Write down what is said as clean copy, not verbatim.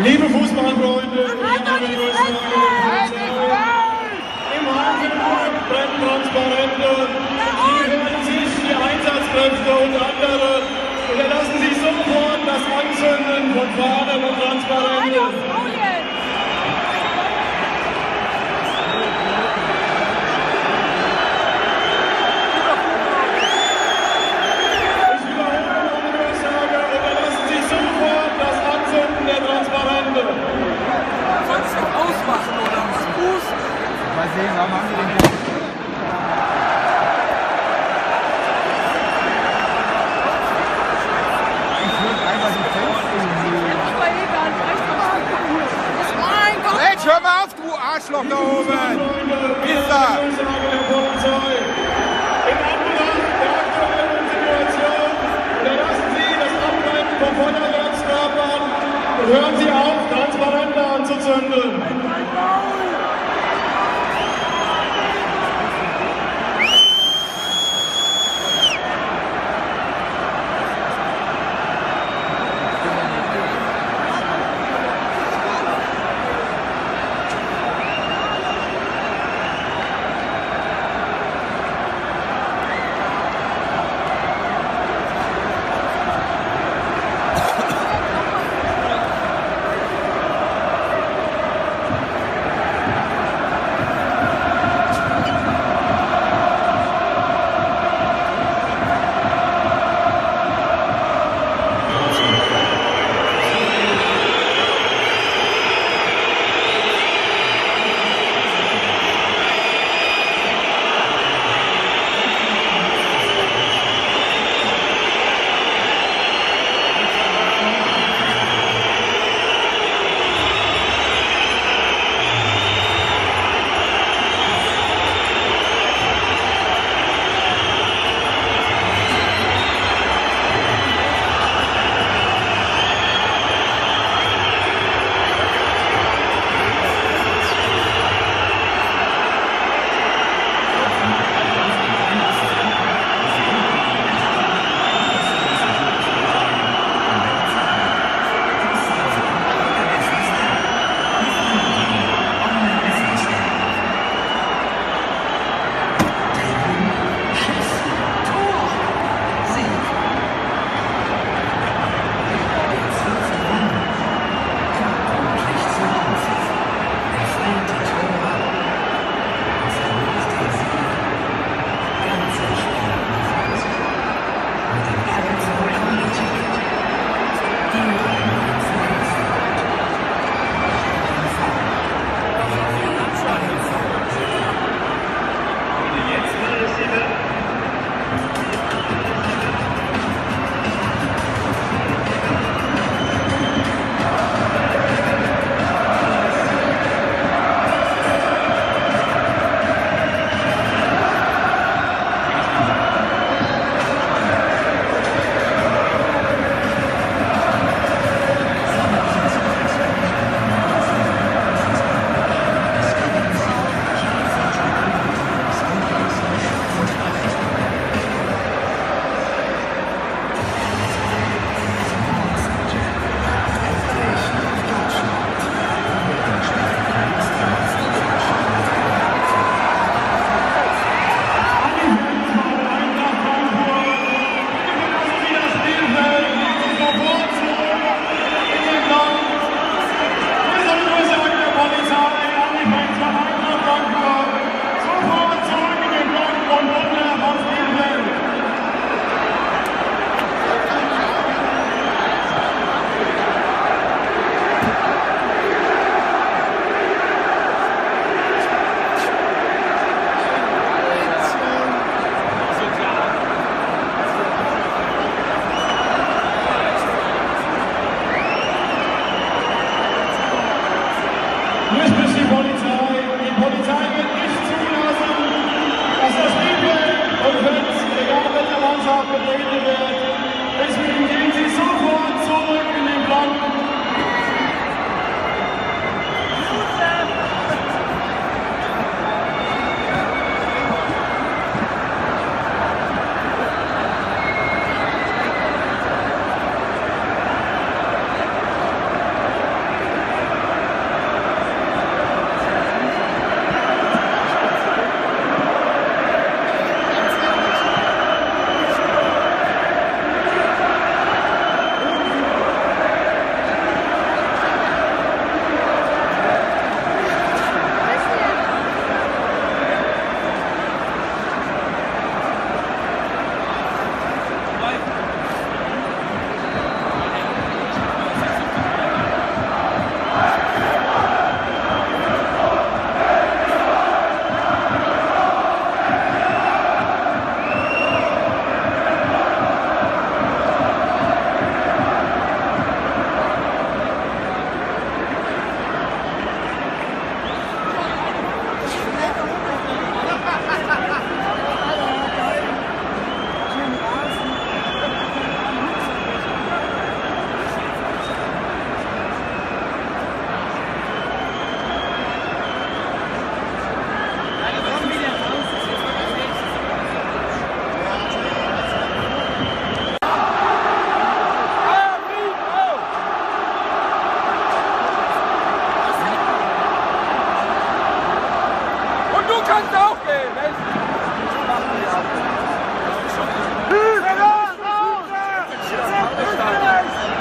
Liebe Fußballfreunde, im Hafenburg brennen Transparente. Hier werden sich die Einsatzkräfte und andere unterlassen sich sofort das Anzünden von Fahnen und Transparenten. Sonst noch ausmachen oder was? Fuß? Mal sehen, warum haben die den nicht? Ich würde einfach die Fenster Mensch, hör mal auf, du Arschloch da oben! Ist da! Im Anbetracht der aktuellen Situation unterlassen Sie das Abrennen von Feuerwerkskörpern und hören Sie auf, Transparente anzuzünden. Deswegen gehen Sie sofort zurück in den Block. kann es auch gehen.